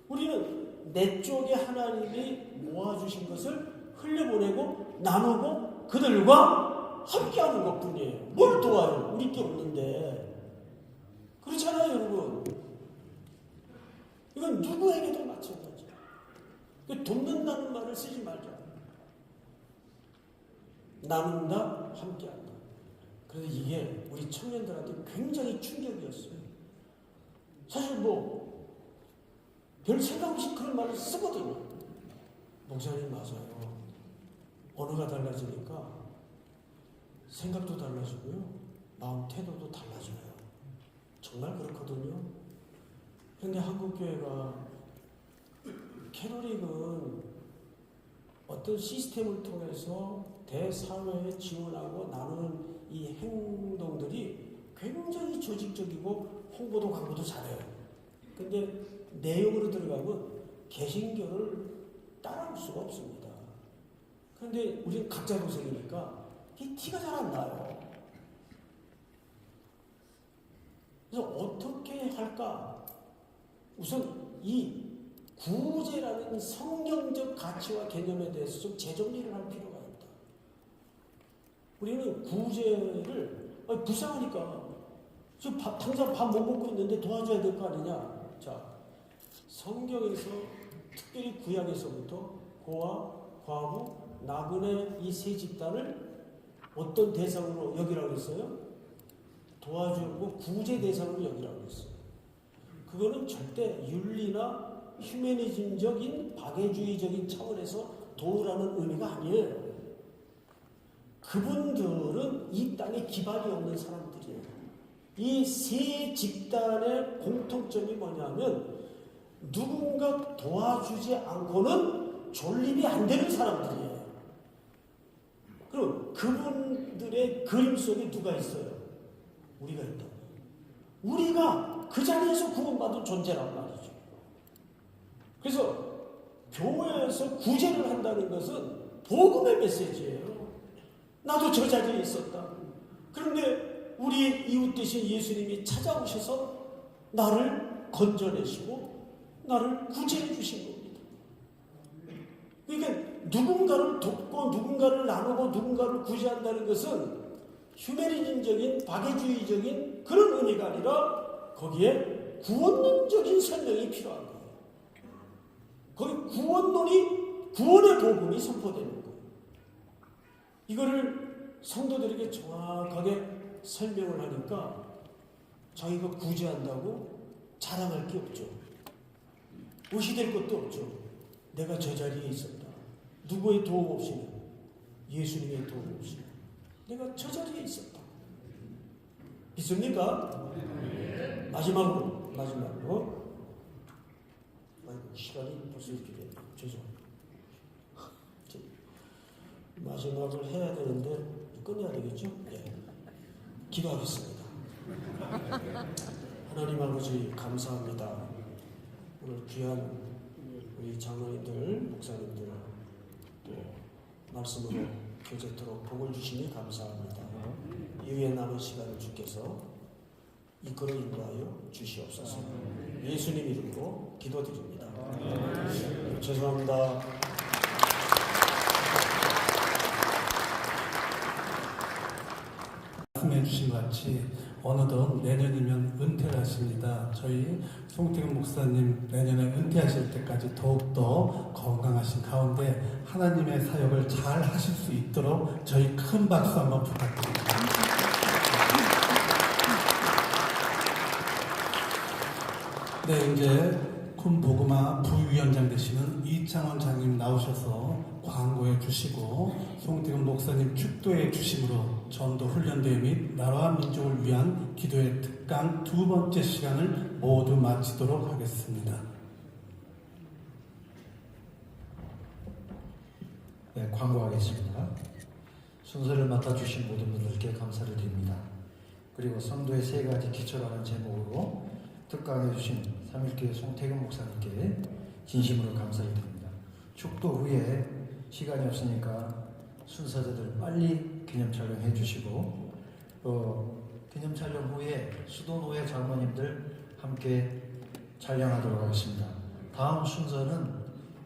우리는 내 쪽에 하나님이 모아주신 것을 흘려보내고 나누고 그들과 함께하는 것뿐이에요. 뭘 도와요? 우리 게 없는데. 그렇잖아요, 여러분. 이건 누구에게도 마찬가지예요. 돕는다는 말을 쓰지 말자. 나눈다, 함께한다. 그래서 이게 우리 청년들한테 굉장히 충격이었어요. 사실 별 생각 없이 그런 말을 쓰거든요. 목사님 맞아요. 언어가 달라지니까 생각도 달라지고요. 마음 태도도 달라져요. 정말 그렇거든요. 근데 한국교회가 캐톨릭은 어떤 시스템을 통해서 대사회에 지원하고 나누는 이 행동들이 굉장히 조직적이고 홍보도 광고도 잘해요. 근데 내용으로 들어가면 개신교를 따라올 수가 없습니다. 그런데 우리는 각자 도생이니까 이 티가 잘 안 나요. 그래서 어떻게 할까? 우선 이 구제라는 성경적 가치와 개념에 대해서 좀 재정리를 할 필요가 있다. 우리는 구제를 불쌍하니까 지금 당장 밥 못 먹고 있는데 도와줘야 될 거 아니냐. 자, 성경에서 특별히 구약에서부터 고아, 과부, 나그네 이 세 집단을 어떤 대상으로 여기라고 했어요? 도와주고 구제 대상으로 여기라고 했어요. 그거는 절대 윤리나 휴머니즘적인 박애주의적인 차원에서 도우라는 의미가 아니에요. 그분들은 이 땅에 기반이 없는 사람들이에요. 이 세 집단의 공통점이 뭐냐면 누군가 도와주지 않고는 존립이 안 되는 사람들이에요. 그럼 그분들의 그림 속에 누가 있어요? 우리가 있다. 우리가 그 자리에서 구원받은 존재란 말이죠. 그래서 교회에서 구제를 한다는 것은 복음의 메시지예요. 나도 저 자리에 있었다. 그런데 우리 이웃 되신 예수님이 찾아오셔서 나를 건져내시고 나를 구제해 주신 겁니다. 그러니까 누군가를 돕고 누군가를 나누고 누군가를 구제한다는 것은 휴머니즘적인 박애주의적인 그런 의미가 아니라 거기에 구원론적인 설명이 필요한 거예요. 거기 구원론이 구원의 복음이 선포되는 거예요. 이거를 성도들에게 정확하게 설명을 하니까 자기가 구제한다고 자랑할 게 없죠. 의시될 것도 없죠. 내가 저 자리에 있었다. 누구의 도움 없이는 예수님의 도움 없이 내가 저 자리에 있었다. 믿습니까? 마지막으로 시간이 벌써 이렇게 됐네. 죄송합니다. 마지막을 해야 되는데 끝내야 되겠죠? 네. 기도하겠습니다. 하나님 아버지 감사합니다. 오늘 귀한 우리 장로님들, 목사님들 또 말씀으로 교제토록 복을 주시니 감사합니다. 이후에 남은 시간을 주께서 이끌어 인도하여 주시옵소서. 예수님 이름으로 기도드립니다. 죄송합니다. 말씀해 주신 것 같이 어느덧 내년이면 은퇴를 하십니다. 저희 송태근 목사님 내년에 은퇴하실 때까지 더욱더 건강하신 가운데 하나님의 사역을 잘 하실 수 있도록 저희 큰 박수 한번 부탁드립니다. 네, 이제 쿤보그마 부위원장 되시는 이창원 장님 나오셔서 광고해 주시고 송태근 목사님 축도해 주심으로 전도 훈련대회 및 나라와 민족을 위한 기도의 특강 두 번째 시간을 모두 마치도록 하겠습니다. 네, 광고하겠습니다. 순서를 맡아주신 모든 분들께 감사를 드립니다. 그리고 성도의 세 가지 기초라는 제목으로 특강해 주신 삼일교회 송태근 목사님께 진심으로 감사를 드립니다. 축도 후에 시간이 없으니까 순서자들 빨리 기념 촬영해 주시고 기념 촬영 후에 수도노예 장로님들 함께 촬영하도록 하겠습니다. 다음 순서는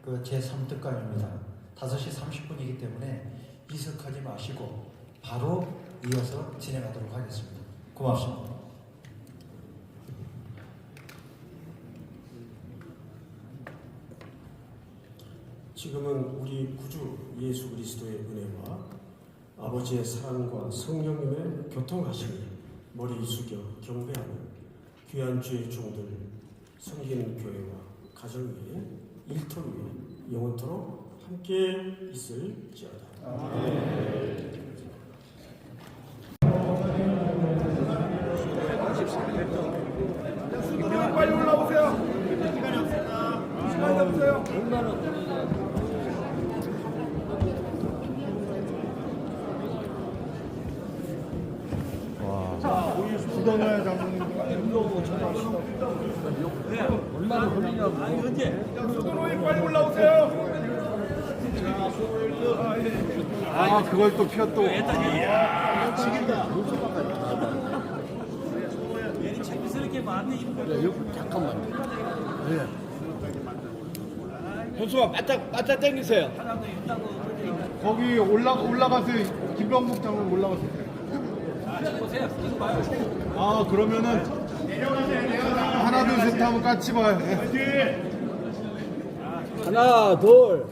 제3특강입니다. 5시 30분이기 때문에 이석하지 마시고 바로 이어서 진행하도록 하겠습니다. 고맙습니다. 지금은 우리 구주 예수 그리스도의 은혜와 아버지의 사랑과 성령님의 교통하심이 머리 숙여 경배하는 귀한 주의 종들 섬기는 교회와 가정 위에 일터 위에 영원토록 함께 있을지어다. 빨리 올라오세요. 구동현 장로님도 전화하시다고. 얼마나 걸리냐고. 수도로이 빨리 올라오세요. 아, 그걸 또 피웠 또. 현수아 바짝 당기세요. 거기 올라가세요. 김병국 장로 올라가세요. 아, 그러면은 하나 둘 셋 하면 같이 봐요. 예. 하나, 둘.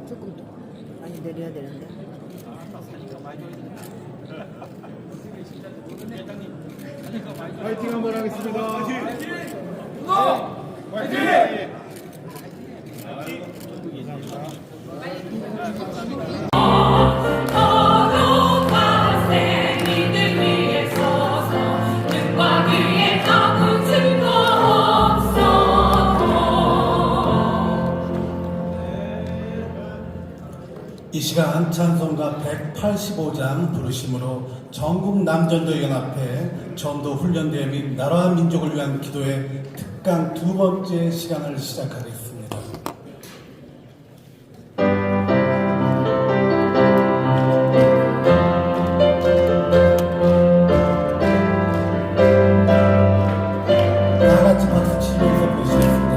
조금 많이 내려야 되는데. 파이팅 한번 하겠습니다. 걸어가세 믿음 위에 서서 눈과 귀에 아무 증거 없어도 이 시간 찬송가 185장 부르심으로 전국 남전도 연합회 전도 훈련대회 및 나라와 민족을 위한 기도의 특강 두 번째 시간을 시작하겠습니다. 다 같이 박수 치면서 부르시겠습니다.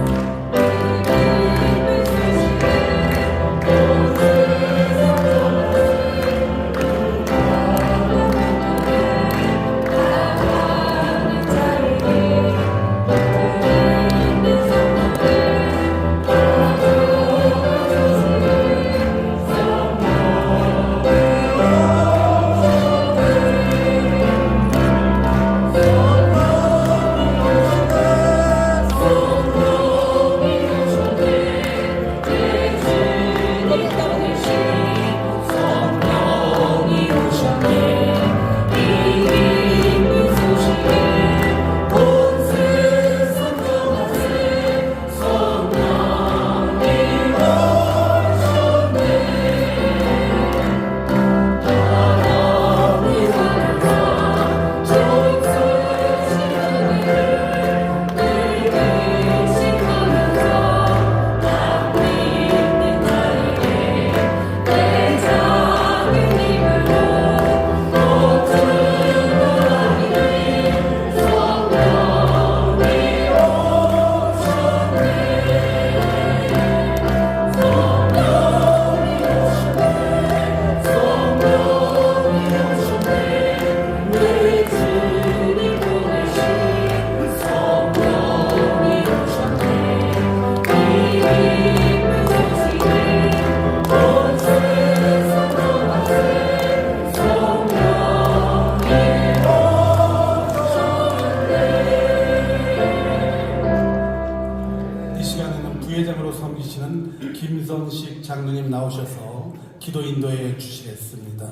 부회장으로 섬기시는 김성식 장로님 나오셔서 기도 인도해 주시겠습니다.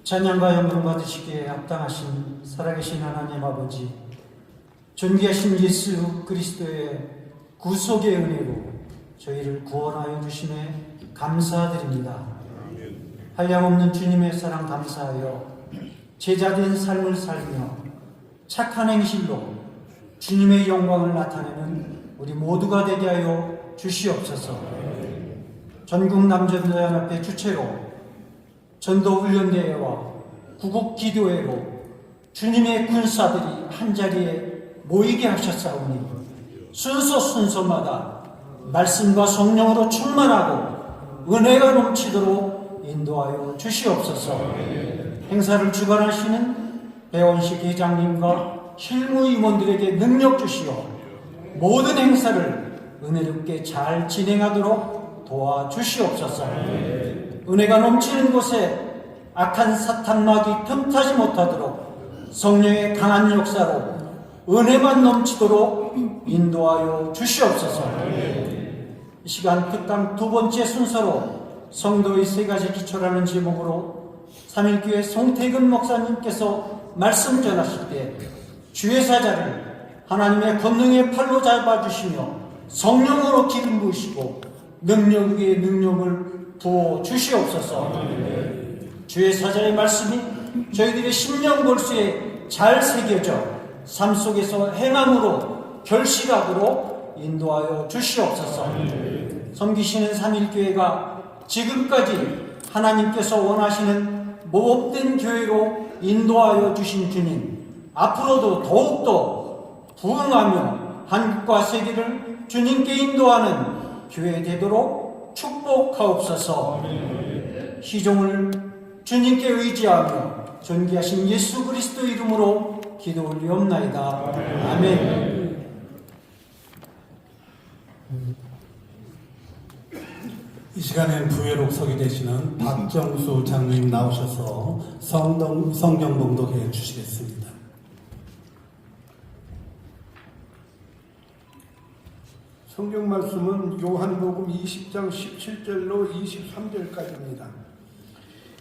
찬양과 영광 받으시기에 합당하신 살아계신 하나님 아버지, 존귀하신 예수 그리스도의 구속의 은혜로 저희를 구원하여 주심에 감사드립니다. 한량없는 주님의 사랑 감사하여 제자된 삶을 살며 착한 행실로 주님의 영광을 나타내는 우리 모두가 되게 하여 주시옵소서. 전국 남전도연합회 주체로 전도훈련대회와 구국기도회로 주님의 군사들이 한자리에 모이게 하셨사오니 순서마다 말씀과 성령으로 충만하고 은혜가 넘치도록 인도하여 주시옵소서. 행사를 주관하시는 배원식 회장님과 실무임원들에게 능력 주시어 모든 행사를 은혜롭게 잘 진행하도록 도와주시옵소서. 은혜가 넘치는 곳에 악한 사탄막이 틈타지 못하도록 성령의 강한 역사로 은혜만 넘치도록 인도하여 주시옵소서. 이 시간 특강 두 번째 순서로 성도의 세 가지 기초라는 제목으로 삼일교회 송태근 목사님께서 말씀 전하실 때 주의 사자를 하나님의 권능의 팔로 잡아주시며 성령으로 기름 부으시고 능력 위에 능력을 부어 주시옵소서. 주의 사자의 말씀이 저희들의 심령 골수에 잘 새겨져 삶 속에서 행함으로 결실하도록 인도하여 주시옵소서. 섬기시는 삼일교회가 지금까지 하나님께서 원하시는 모범된 교회로 인도하여 주신 주님, 앞으로도 더욱더 부흥하며 한국과 세계를 주님께 인도하는 교회 되도록 축복하옵소서. 희종을 주님께 의지하며 존귀하신 예수 그리스도 이름으로 기도 올리옵나이다. 아멘. 이 시간엔 부회록 서기 되시는 박정수 장로님 나오셔서 성경 봉독해 주시겠습니다. 성경 말씀은 요한복음 20장 17절로 23절까지입니다.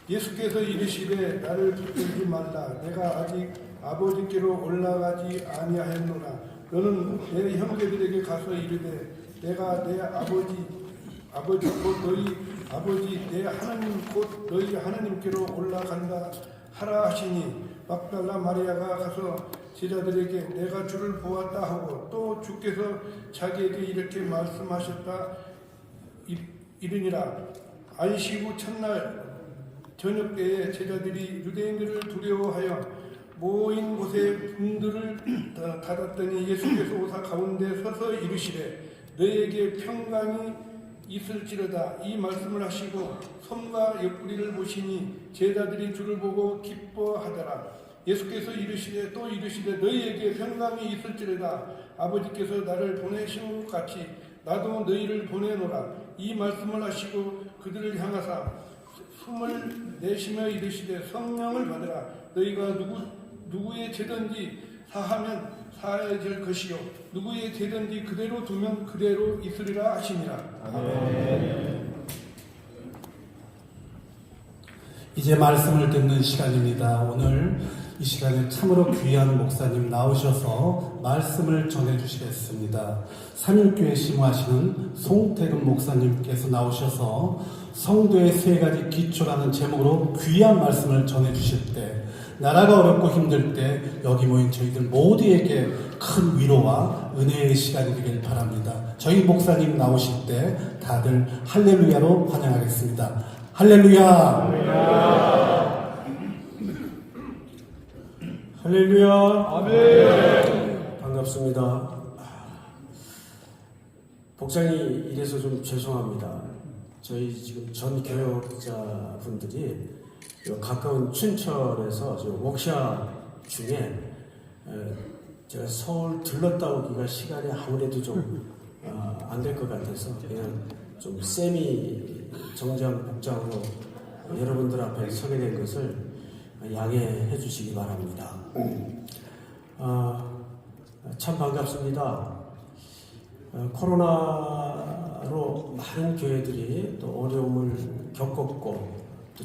예수께서 이르시되 나를 붙들지 말라. 내가 아직 아버지께로 올라가지 아니하였노라. 너는 내 형제들에게 가서 이르되 내가 내 아버지 곧 너희 아버지 내 하나님 곧 너희 하나님께로 올라간다 하라 하시니 막달라 마리아가 가서 제자들에게 내가 주를 보았다 하고 또 주께서 자기에게 이렇게 말씀하셨다 이르니라. 안식 후 첫날 저녁 때에 제자들이 유대인들을 두려워하여 모인 곳에 문들을 닫았더니 예수께서 오사 가운데 서서 이르시되 너에게 평강이 있을지로다. 이 말씀을 하시고 손과 옆구리를 보시니 제자들이 주를 보고 기뻐하더라. 예수께서 이르시되 또 이르시되 너희에게 평강이 있을지로다. 아버지께서 나를 보내신 것 같이 나도 너희를 보내노라. 이 말씀을 하시고 그들을 향하사 숨을 내쉬며 이르시되 성령을 받으라. 너희가 누구의 죄든지 사하면 사해야 될 것이요 누구의 죄든지 그대로 두면 그대로 있으리라 하시니라. 아멘. 이제 말씀을 듣는 시간입니다. 오늘 이 시간에 참으로 귀한 목사님 나오셔서 말씀을 전해주시겠습니다. 삼일교회 심호하시는 송태근 목사님께서 나오셔서 성도의 세 가지 기초라는 제목으로 귀한 말씀을 전해주실 때, 나라가 어렵고 힘들 때 여기 모인 저희들 모두에게 큰 위로와 은혜의 시간이 되길 바랍니다. 저희 목사님 나오실 때 다들 할렐루야로 환영하겠습니다. 할렐루야! 할렐루야. 아멘. 반갑습니다. 목장이 이래서 좀 죄송합니다. 저희 지금 전 교역자 분들이 가까운 춘천에서 워크샵 중에 제가 서울 들렀다 오기가 시간이 아무래도 좀 안 될 것 같아서 그냥 좀 세미 정장 복장으로 여러분들 앞에 서게 된 것을 양해해 주시기 바랍니다. 참 반갑습니다. 코로나로 많은 교회들이 또 어려움을 겪었고